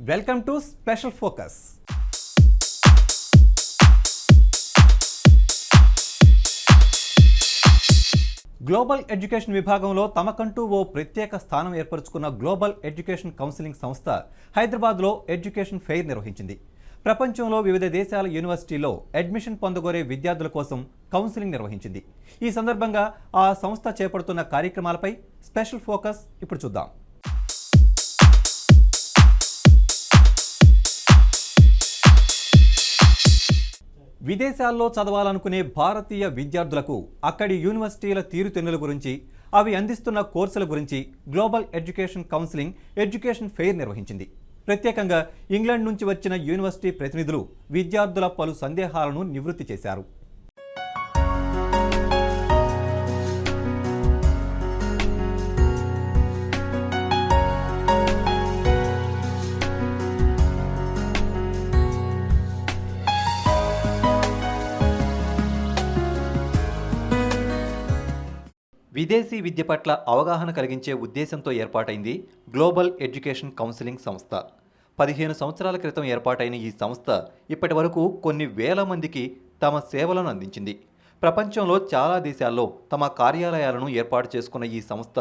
Welcome to special focus. Global education విభాగంలో తమకంటూ ఓ ప్రత్యేక స్థానం ఏర్పరచుకున్న గ్లోబల్ ఎడ్యుకేషన్ కౌన్సిలింగ్ సంస్థ హైదరాబాద్లో ఎడ్యుకేషన్ ఫెయిర్ నిర్వహించింది. ప్రపంచంలో వివిధ దేశాల యూనివర్సిటీలో అడ్మిషన్ పొందగోరే విద్యార్థుల కోసం కౌన్సిలింగ్ నిర్వహించింది. ఈ సందర్భంగా ఆ సంస్థ చేపడుతున్న కార్యక్రమాలపై స్పెషల్ ఫోకస్ ఇప్పుడు చూద్దాం. విదేశాల్లో చదవాలనుకునే భారతీయ విద్యార్థులకు అక్కడి యూనివర్సిటీల తీరుతెన్నుల గురించి, అవి అందిస్తున్న కోర్సుల గురించి global education counselling education fair నిర్వహించింది. ప్రత్యేకంగా ఇంగ్లాండ్ నుంచి వచ్చిన యూనివర్సిటీ ప్రతినిధులు విద్యార్థుల పలు సందేహాలను నివృత్తి చేశారు. విదేశీ విద్య పట్ల అవగాహన కలిగించే ఉద్దేశంతో ఏర్పాటైంది గ్లోబల్ ఎడ్యుకేషన్ కౌన్సిలింగ్ సంస్థ. 15 సంవత్సరాల క్రితం ఏర్పాటైన ఈ సంస్థ ఇప్పటి వరకు కొన్ని వేల మందికి తమ సేవలను అందించింది. ప్రపంచంలో చాలా దేశాల్లో తమ కార్యాలయాలను ఏర్పాటు చేసుకున్న ఈ సంస్థ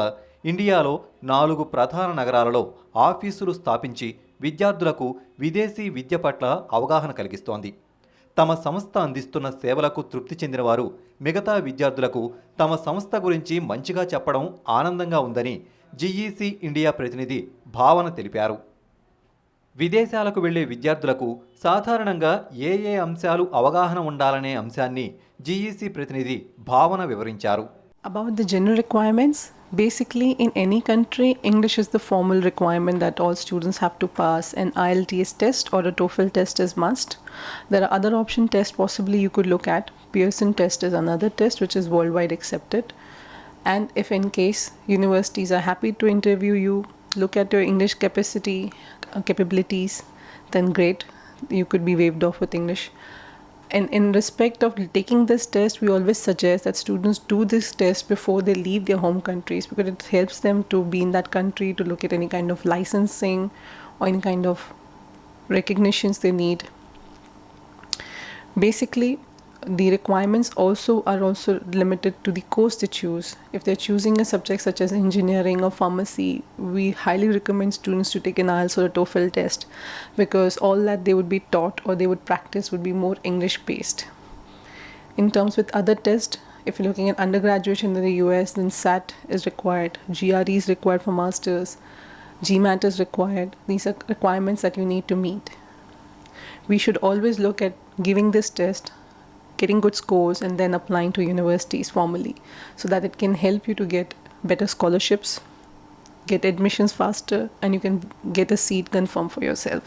ఇండియాలో 4 ప్రధాన నగరాలలో ఆఫీసులు స్థాపించి విద్యార్థులకు విదేశీ విద్య పట్ల అవగాహన కలిగిస్తోంది. తమ సంస్థ అందిస్తున్న సేవలకు తృప్తి చెందిన వారు మిగతా విద్యార్థులకు తమ సంస్థ గురించి మంచిగా చెప్పడం ఆనందంగా ఉందని జీఈసీ ఇండియా ప్రతినిధి భావన తెలిపారు. విదేశాలకు వెళ్లే విద్యార్థులకు సాధారణంగా ఏ అంశాలు అవగాహన ఉండాలనే అంశాన్ని జీఈసీ ప్రతినిధి భావన వివరించారు. About the general requirements, basically in any country, English is the formal requirement that all students have to pass. An IELTS test or a TOEFL test is must. There are other option tests possibly you could look at. Pearson test is another test which is worldwide accepted. And if in case universities are happy to interview you, look at your English capabilities, then great, you could be waived off with English. And in respect of taking this test, we always suggest that students do this test before they leave their home countries, because it helps them to be in that country, to look at any kind of licensing or any kind of recognitions they need. Basically, the requirements are also limited to the course they choose. If they're choosing a subject such as engineering or pharmacy, we highly recommend students to take an IELTS or a TOEFL test, because all that they would be taught or they would practice would be more English based. In terms with other tests, if you're looking at undergraduate in the US, then SAT is required, GRE is required for masters, GMAT is required. These are requirements that you need to meet. We should always look at giving this test, getting good scores, and then applying to universities formally, so that it can help you to get better scholarships, get admissions faster, and you can get a seat confirmed for yourself.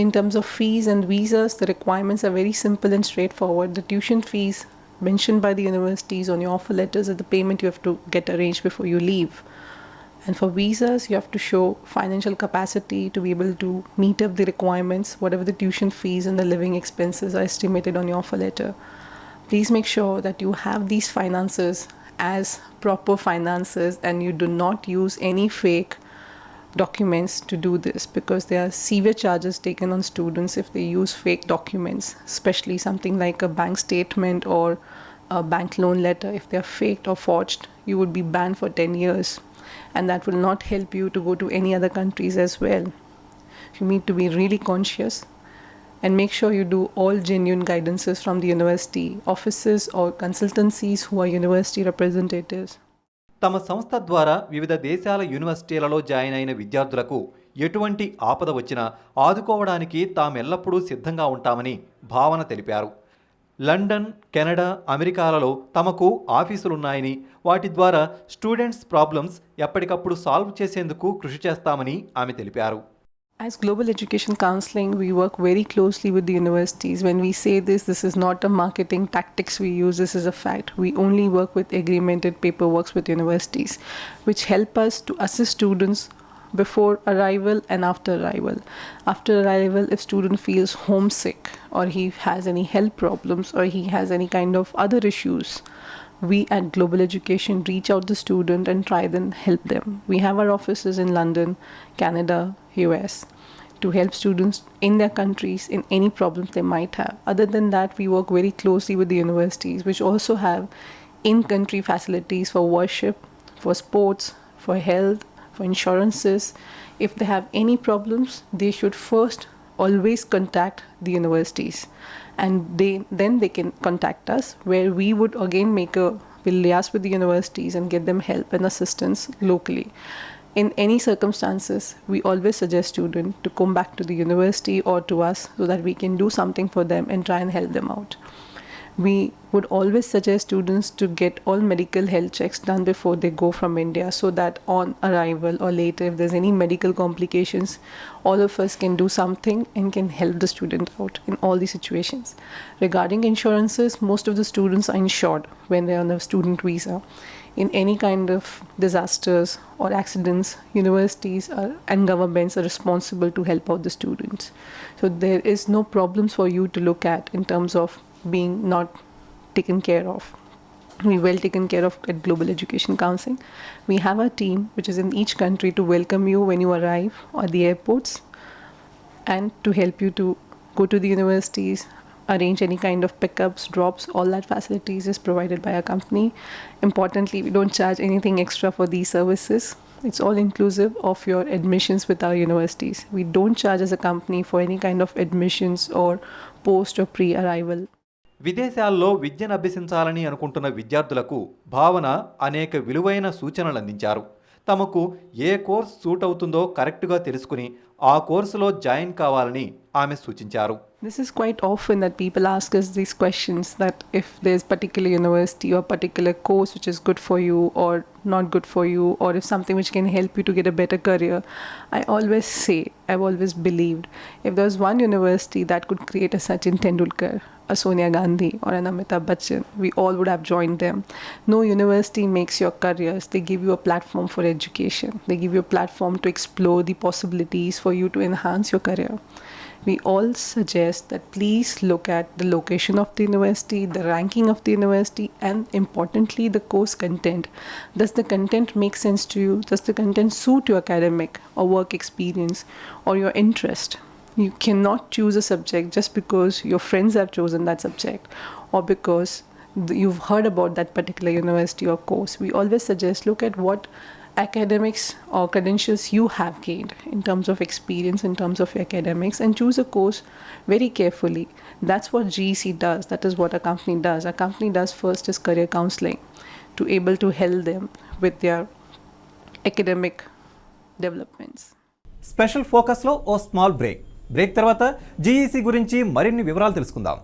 In terms of fees and visas, the requirements are very simple and straightforward. The tuition fees mentioned by the universities on your offer letters are the payment you have to get arranged before you leave. And for visas, you have to show financial capacity to be able to meet up the requirements, whatever the tuition fees and the living expenses are estimated on your offer letter. Please make sure that you have these finances as proper finances and you do not use any fake documents to do this, because there are severe charges taken on students if they use fake documents, especially something like a bank statement or a bank loan letter. If they are faked or forged, you would be banned for 10 years. And that will not help you to go to any other countries as well. You need to be really conscious and make sure you do all genuine guidances from the university offices or consultancies who are university representatives. తమ సంస్థ ద్వారా వివిధ దేశాల యూనివర్సిటీలలో join అయిన విద్యార్థులకు ఎటువంటి ఆపద వచ్చినా ఆదుకోవడానికి తామెల్లప్పుడూ సిద్ధంగా ఉంటామని భావన తెలిపారు. లండన్, కెనడా, అమెరికాలలో తమకు ఆఫీసులున్నాయని, వాటి ద్వారా స్టూడెంట్స్ ప్రాబ్లమ్స్ ఎప్పటికప్పుడు సాల్వ్ చేసేందుకు కృషి చేస్తామని ఆమె తెలిపారు. As Global Education Counseling, we work very closely with the universities. When we say this is not a marketing tactics we use, this is a fact. We only work with agreemented paperwork with universities, which help us to assist students before arrival and after arrival. After arrival, if student feels homesick or he has any health problems or he has any kind of other issues, we at Global Education reach out the student and try then help them. We have our offices in London, Canada, US. to help students in their countries in any problems they might have. Other than that, we work very closely with the universities, which also have in-country facilities for worship, for sports, for health, for insurances. If they have any problems, they should first always contact the universities, and then they can contact us, where we would again we'll liaise with the universities and get them help and assistance locally. In any circumstances, we always suggest students to come back to the university or to us so that we can do something for them and try and help them out. We would always suggest students to get all medical health checks done before they go from India, so that on arrival or later, if there's any medical complications, all of us can do something and can help the student out in all these situations. Regarding insurances, most of the students are insured when they're on a student visa. In any kind of disasters or accidents, universities and governments are responsible to help out the students. So there is no problems for you to look at in terms of being not taken care of. We're well taken care of at Global Education Counseling. We have a team which is in each country to welcome you when you arrive at the airports and to help you to go to the universities, arrange any kind of pickups, drops. All that facilities is provided by our company. Importantly, we don't charge anything extra for these services. It's all inclusive of your admissions with our universities. We don't charge as a company for any kind of admissions or post or pre-arrival. విదేశాల్లో విద్యను అభ్యసించాలని అనుకుంటున్న విద్యార్థులకు భావన అనేక విలువైన సూచనలు అందించారు. తమకు ఏ కోర్స్ సూట్ అవుతుందో కరెక్ట్గా తెలుసుకుని ఆ కోర్సులో జాయిన్ కావాలని ఆమె సూచించారు. This is quite often that people ask us these questions, that if there's particular university or particular course which is good for you or not good for you, or if something which can help you to get a better career. I've always believed, if there was one university that could create a Sachin Tendulkar, a Sonia Gandhi or an Amitabh Bachchan, we all would have joined them. No university makes your careers. They give you a platform for education. They give you a platform to explore the possibilities for you to enhance your career. We all suggest that please look at the location of the university, the ranking of the university, and importantly, the course content. Does the content make sense to you? Does the content suit your academic or work experience or your interest? You cannot choose a subject just because your friends have chosen that subject or because you've heard about that particular university or course. We always suggest look at what academics or credentials you have gained in terms of experience, in terms of your academics, and choose a course very carefully. That's what GEC does. That is what a company does. A company does first is career counseling to able to help them with their academic developments. Special ఫోకస్లో ఓ small break తర్వాత GEC గురించి మరిన్ని వివరాలు తెలుసుకుందాం.